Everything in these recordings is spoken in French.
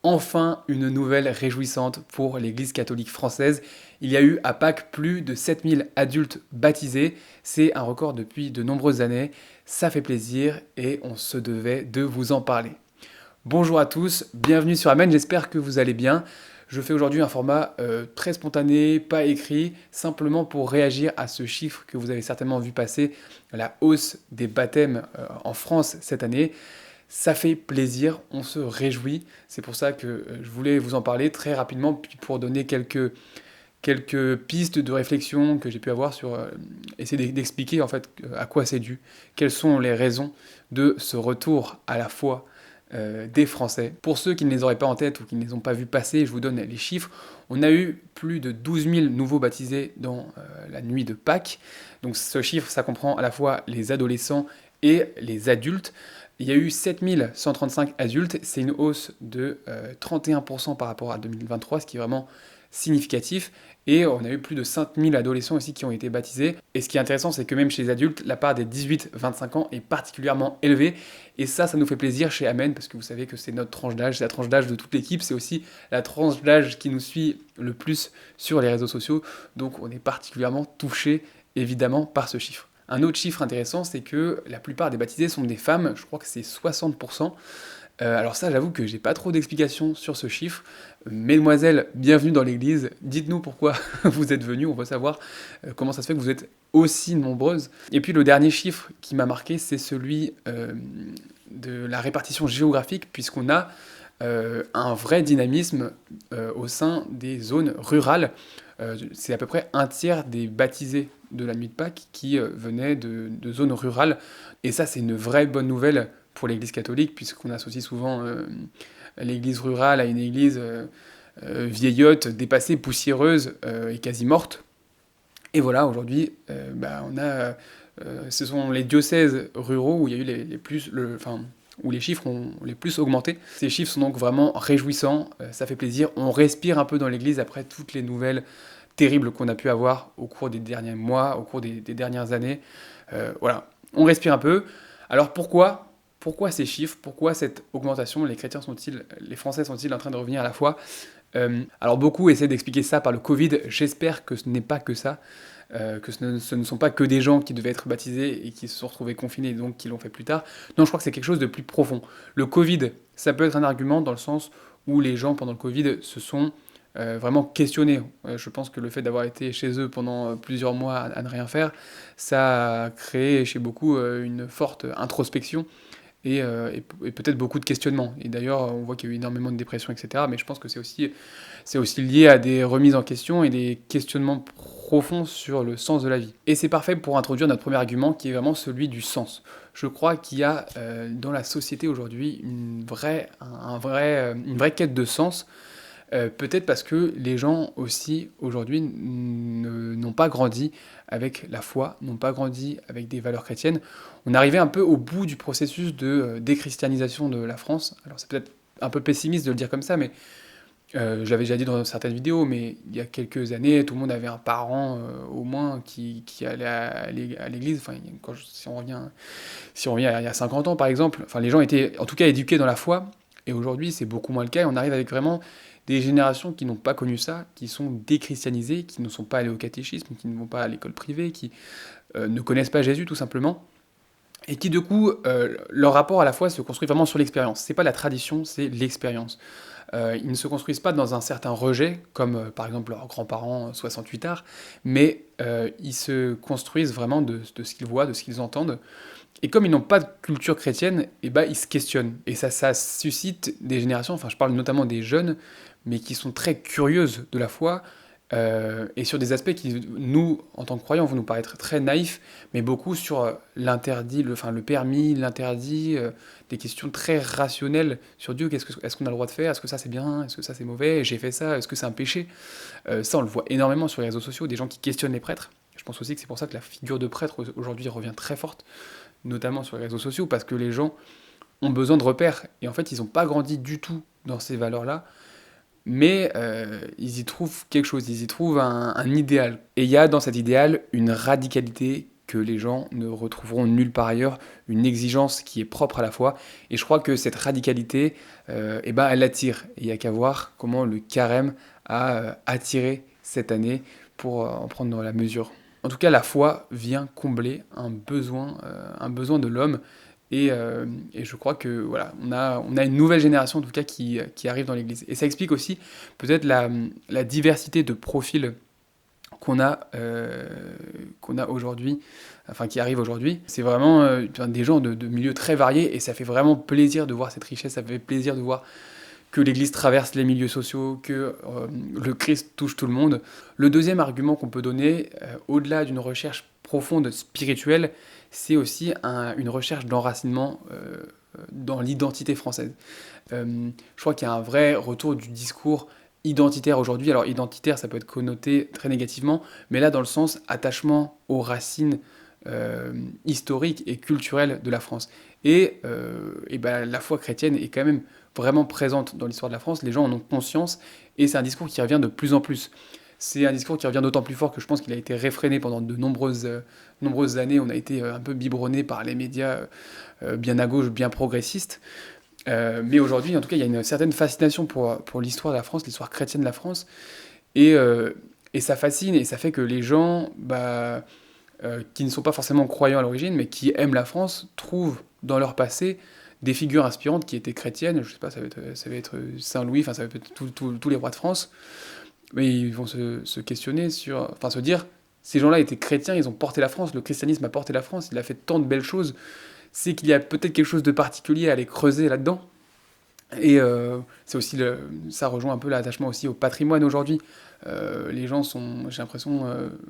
Enfin, une nouvelle réjouissante pour l'Église catholique française. Il y a eu à Pâques plus de 7000 adultes baptisés. C'est un record depuis de nombreuses années. Ça fait plaisir et on se devait de vous en parler. Bonjour à tous, bienvenue sur Amen, j'espère que vous allez bien. Je fais aujourd'hui un format très spontané, pas écrit, simplement pour réagir à ce chiffre que vous avez certainement vu passer, la hausse des baptêmes en France cette année. Ça fait plaisir, on se réjouit. C'est pour ça que je voulais vous en parler très rapidement, puis pour donner quelques pistes de réflexion que j'ai pu avoir sur essayer d'expliquer en fait à quoi c'est dû, quelles sont les raisons de ce retour à la foi des Français. Pour ceux qui ne les auraient pas en tête ou qui ne les ont pas vus passer, je vous donne les chiffres. On a eu plus de 12 000 nouveaux baptisés dans la nuit de Pâques. Donc ce chiffre, ça comprend à la fois les adolescents et les adultes. Il y a eu 7135 adultes, c'est une hausse de 31% par rapport à 2023, ce qui est vraiment significatif. Et on a eu plus de 5000 adolescents aussi qui ont été baptisés. Et ce qui est intéressant, c'est que même chez les adultes, la part des 18-25 ans est particulièrement élevée. Et ça nous fait plaisir chez Amen, parce que vous savez que c'est notre tranche d'âge, c'est la tranche d'âge de toute l'équipe, c'est aussi la tranche d'âge qui nous suit le plus sur les réseaux sociaux. Donc on est particulièrement touché, évidemment, par ce chiffre. Un autre chiffre intéressant, c'est que la plupart des baptisés sont des femmes, je crois que c'est 60%. Alors ça, j'avoue que j'ai pas trop d'explications sur ce chiffre. Mesdemoiselles, bienvenue dans l'église. Dites-nous pourquoi vous êtes venues. On veut savoir comment ça se fait que vous êtes aussi nombreuses. Et puis le dernier chiffre qui m'a marqué, c'est celui de la répartition géographique, puisqu'on a un vrai dynamisme au sein des zones rurales. C'est à peu près un tiers des baptisés de la nuit de Pâques qui venaient de zones rurales. Et ça, c'est une vraie bonne nouvelle pour l'Église catholique, puisqu'on associe souvent l'Église rurale à une Église vieillotte, dépassée, poussiéreuse et quasi morte. Et voilà, aujourd'hui, ce sont les diocèses ruraux où il y a eu les plus, où les chiffres ont les plus augmenté. Ces chiffres sont donc vraiment réjouissants, ça fait plaisir. On respire un peu dans l'Église après toutes les nouvelles terribles qu'on a pu avoir au cours des derniers mois, au cours des dernières années. Voilà, on respire un peu. Alors pourquoi ces chiffres? Pourquoi cette augmentation? Les Français sont-ils en train de revenir à la foi? Alors beaucoup essaient d'expliquer ça par le Covid. J'espère que ce n'est pas que ça. Que ce ne sont pas que des gens qui devaient être baptisés et qui se sont retrouvés confinés et donc qui l'ont fait plus tard. Non, je crois que c'est quelque chose de plus profond. Le Covid, ça peut être un argument dans le sens où les gens pendant le Covid se sont vraiment questionnés. Je pense que le fait d'avoir été chez eux pendant plusieurs mois à ne rien faire, ça a créé chez beaucoup une forte introspection et peut-être beaucoup de questionnements. Et d'ailleurs, on voit qu'il y a eu énormément de dépression, etc. Mais je pense que c'est aussi lié à des remises en question et des questionnements profonds sur le sens de la vie. Et c'est parfait pour introduire notre premier argument, qui est vraiment celui du sens. Je crois qu'il y a dans la société aujourd'hui une vraie quête de sens. Peut-être parce que les gens aussi aujourd'hui n'ont pas grandi avec la foi, n'ont pas grandi avec des valeurs chrétiennes. On est arrivé un peu au bout du processus de déchristianisation de la France. Alors c'est peut-être un peu pessimiste de le dire comme ça, mais je l'avais déjà dit dans certaines vidéos, mais il y a quelques années, tout le monde avait un parent au moins qui allait à l'église. Enfin, si on revient il y a 50 ans par exemple, enfin, les gens étaient en tout cas éduqués dans la foi, et aujourd'hui c'est beaucoup moins le cas, et on arrive avec vraiment des générations qui n'ont pas connu ça, qui sont déchristianisées, qui ne sont pas allées au catéchisme, qui ne vont pas à l'école privée, qui ne connaissent pas Jésus tout simplement, et qui du coup, leur rapport à la foi se construit vraiment sur l'expérience. C'est pas la tradition, c'est l'expérience. Ils ne se construisent pas dans un certain rejet, comme par exemple leurs grands-parents 68 arts, mais ils se construisent vraiment de ce qu'ils voient, de ce qu'ils entendent. Et comme ils n'ont pas de culture chrétienne, et ben, ils se questionnent. Et ça suscite des générations, enfin je parle notamment des jeunes, mais qui sont très curieuses de la foi, et sur des aspects qui, nous, en tant que croyants, vont nous paraître très naïfs, mais beaucoup sur l'interdit, le permis, l'interdit, des questions très rationnelles sur Dieu. Est-ce qu'on a le droit de faire? Est-ce que ça c'est bien? Est-ce que ça c'est mauvais? J'ai fait ça, est-ce que c'est un péché? Ça, on le voit énormément sur les réseaux sociaux, des gens qui questionnent les prêtres. Je pense aussi que c'est pour ça que la figure de prêtre aujourd'hui revient très forte, notamment sur les réseaux sociaux, parce que les gens ont besoin de repères, et en fait, ils n'ont pas grandi du tout dans ces valeurs-là, mais ils y trouvent quelque chose, ils y trouvent un idéal. Et il y a dans cet idéal une radicalité que les gens ne retrouveront nulle part ailleurs, une exigence qui est propre à la foi. Et je crois que cette radicalité, elle attire. Et il n'y a qu'à voir comment le carême a attiré cette année pour en prendre la mesure. En tout cas, la foi vient combler un besoin de l'homme. Et je crois que voilà, on a une nouvelle génération en tout cas qui arrive dans l'Église. Et ça explique aussi peut-être la diversité de profils qu'on a, qu'on a aujourd'hui, enfin qui arrivent aujourd'hui. C'est vraiment des gens de milieux très variés et ça fait vraiment plaisir de voir cette richesse, ça fait plaisir de voir que l'Église traverse les milieux sociaux, que le Christ touche tout le monde. Le deuxième argument qu'on peut donner, au-delà d'une recherche profonde spirituelle, c'est aussi une recherche d'enracinement dans l'identité française. Je crois qu'il y a un vrai retour du discours identitaire aujourd'hui. Alors identitaire, ça peut être connoté très négativement, mais là dans le sens attachement aux racines historiques et culturelles de la France. La foi chrétienne est quand même vraiment présente dans l'histoire de la France, les gens en ont conscience, et c'est un discours qui revient de plus en plus. C'est un discours qui revient d'autant plus fort que je pense qu'il a été réfréné pendant de nombreuses années. On a été un peu biberonné par les médias bien à gauche, bien progressistes. Mais aujourd'hui, en tout cas, il y a une certaine fascination pour l'histoire de la France, l'histoire chrétienne de la France. Et ça fascine, et ça fait que les gens qui ne sont pas forcément croyants à l'origine, mais qui aiment la France, trouvent dans leur passé des figures inspirantes qui étaient chrétiennes. Je sais pas, ça va être Saint-Louis, enfin ça va être tous les rois de France. Mais ils vont se questionner enfin se dire, ces gens-là étaient chrétiens, ils ont porté la France, le christianisme a porté la France, il a fait tant de belles choses, c'est qu'il y a peut-être quelque chose de particulier à aller creuser là-dedans. Et c'est aussi ça rejoint un peu l'attachement aussi au patrimoine aujourd'hui. Les gens sont, j'ai l'impression,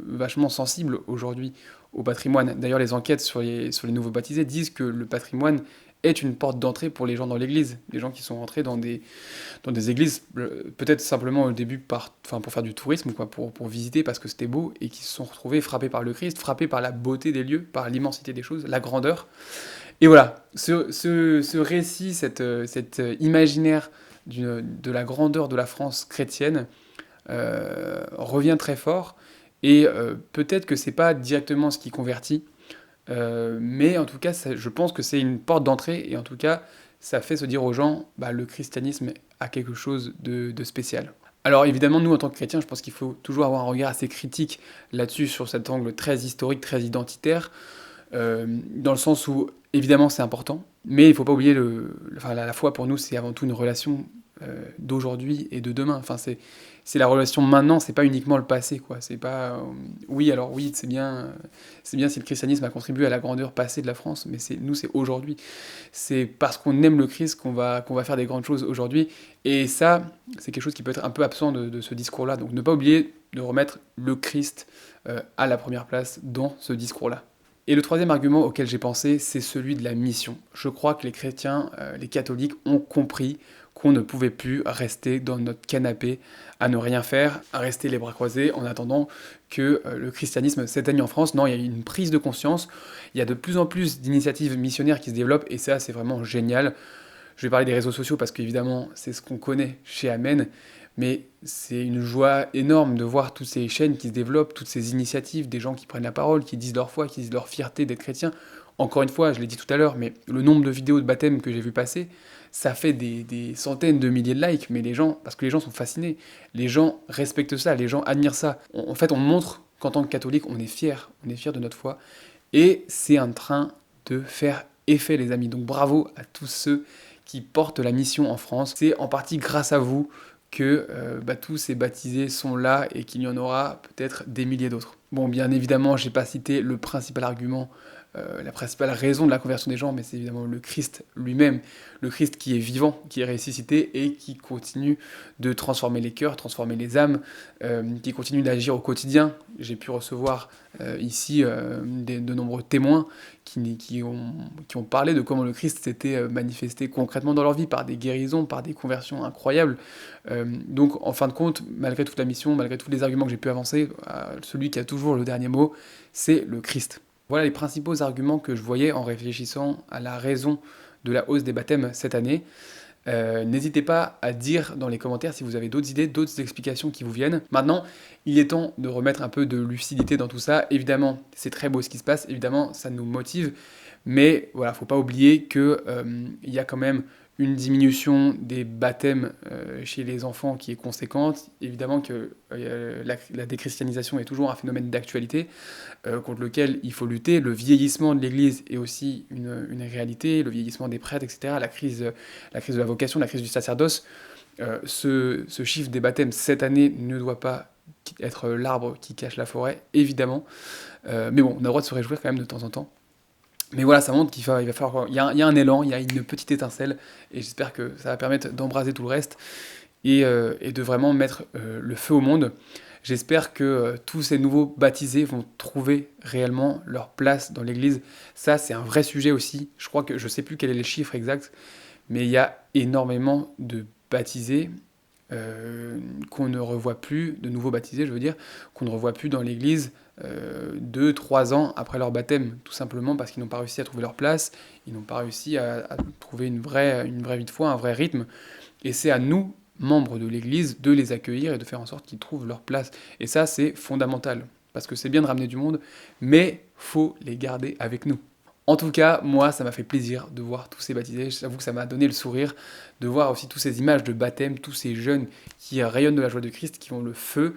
vachement sensibles aujourd'hui au patrimoine. D'ailleurs, les enquêtes sur les nouveaux baptisés disent que le patrimoine est une porte d'entrée pour les gens dans l'église. Les gens qui sont rentrés dans des églises, peut-être simplement au début pour faire du tourisme, quoi, pour visiter parce que c'était beau, et qui se sont retrouvés frappés par le Christ, frappés par la beauté des lieux, par l'immensité des choses, la grandeur. Et voilà, ce récit, cet imaginaire de la grandeur de la France chrétienne revient très fort, et peut-être que c'est pas directement ce qui convertit, mais en tout cas, je pense que c'est une porte d'entrée, et en tout cas, ça fait se dire aux gens, le christianisme a quelque chose de spécial. Alors évidemment, nous en tant que chrétiens, je pense qu'il faut toujours avoir un regard assez critique là-dessus, sur cet angle très historique, très identitaire, dans le sens où, évidemment, c'est important, mais il ne faut pas oublier, la foi pour nous, c'est avant tout une relation d'aujourd'hui et de demain. Enfin, c'est la relation maintenant, c'est pas uniquement le passé, quoi. C'est pas, oui, alors oui, c'est bien si le christianisme a contribué à la grandeur passée de la France, mais nous, c'est aujourd'hui. C'est parce qu'on aime le Christ qu'on va faire des grandes choses aujourd'hui, et ça, c'est quelque chose qui peut être un peu absent de ce discours-là. Donc, ne pas oublier de remettre le Christ à la première place dans ce discours-là. Et le troisième argument auquel j'ai pensé, c'est celui de la mission. Je crois que les chrétiens, les catholiques, ont compris qu'on ne pouvait plus rester dans notre canapé à ne rien faire, à rester les bras croisés en attendant que le christianisme s'éteigne en France. Non, il y a une prise de conscience, il y a de plus en plus d'initiatives missionnaires qui se développent, et ça, c'est vraiment génial. Je vais parler des réseaux sociaux parce qu'évidemment, c'est ce qu'on connaît chez Amen, mais c'est une joie énorme de voir toutes ces chaînes qui se développent, toutes ces initiatives, des gens qui prennent la parole, qui disent leur foi, qui disent leur fierté d'être chrétiens. Encore une fois, je l'ai dit tout à l'heure, mais le nombre de vidéos de baptême que j'ai vu passer, ça fait des centaines de milliers de likes, mais parce que les gens sont fascinés, les gens respectent ça, les gens admirent ça. En fait, on montre qu'en tant que catholique, on est fier de notre foi, et c'est en train de faire effet, les amis. Donc bravo à tous ceux qui portent la mission en France. C'est en partie grâce à vous que tous ces baptisés sont là, et qu'il y en aura peut-être des milliers d'autres. Bon, bien évidemment, j'ai pas cité le principal argument, la principale raison de la conversion des gens, mais c'est évidemment le Christ lui-même, le Christ qui est vivant, qui est ressuscité, et qui continue de transformer les cœurs, transformer les âmes, qui continue d'agir au quotidien. J'ai pu recevoir ici de nombreux témoins qui ont parlé de comment le Christ s'était manifesté concrètement dans leur vie, par des guérisons, par des conversions incroyables. Donc en fin de compte, malgré toute la mission, malgré tous les arguments que j'ai pu avancer, celui qui a toujours le dernier mot, c'est le Christ. Voilà les principaux arguments que je voyais en réfléchissant à la raison de la hausse des baptêmes cette année. N'hésitez pas à dire dans les commentaires si vous avez d'autres idées, d'autres explications qui vous viennent. Maintenant, il est temps de remettre un peu de lucidité dans tout ça. Évidemment, c'est très beau ce qui se passe, évidemment, ça nous motive, mais voilà, faut pas oublier que il y a quand même une diminution des baptêmes chez les enfants qui est conséquente. Évidemment que la déchristianisation est toujours un phénomène d'actualité contre lequel il faut lutter. Le vieillissement de l'Église est aussi une réalité, le vieillissement des prêtres, etc., la crise de la vocation, la crise du sacerdoce. Ce chiffre des baptêmes cette année ne doit pas être l'arbre qui cache la forêt, évidemment. Mais bon, on a le droit de se réjouir quand même de temps en temps. Mais voilà, ça montre il va falloir, il y a un élan, il y a une petite étincelle, et j'espère que ça va permettre d'embraser tout le reste et de vraiment mettre le feu au monde. J'espère que tous ces nouveaux baptisés vont trouver réellement leur place dans l'Église. Ça, c'est un vrai sujet aussi. Je crois que je ne sais plus quel est le chiffre exact, mais il y a énormément de baptisés qu'on ne revoit plus, de nouveaux baptisés, je veux dire, qu'on ne revoit plus dans l'Église 2-3 ans après leur baptême, tout simplement parce qu'ils n'ont pas réussi à trouver leur place, ils n'ont pas réussi à trouver une vraie vie de foi, un vrai rythme. Et c'est à nous, membres de l'Église, de les accueillir et de faire en sorte qu'ils trouvent leur place. Et ça, c'est fondamental, parce que c'est bien de ramener du monde, mais faut les garder avec nous. En tout cas, moi, ça m'a fait plaisir de voir tous ces baptisés. J'avoue que ça m'a donné le sourire, de voir aussi toutes ces images de baptême, tous ces jeunes qui rayonnent de la joie de Christ, qui ont le feu.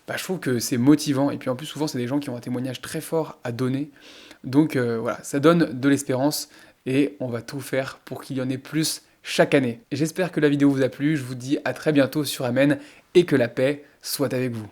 Bah, je trouve que c'est motivant. Et puis en plus, souvent, c'est des gens qui ont un témoignage très fort à donner. Donc voilà, ça donne de l'espérance et on va tout faire pour qu'il y en ait plus chaque année. J'espère que la vidéo vous a plu. Je vous dis à très bientôt sur Amen et que la paix soit avec vous.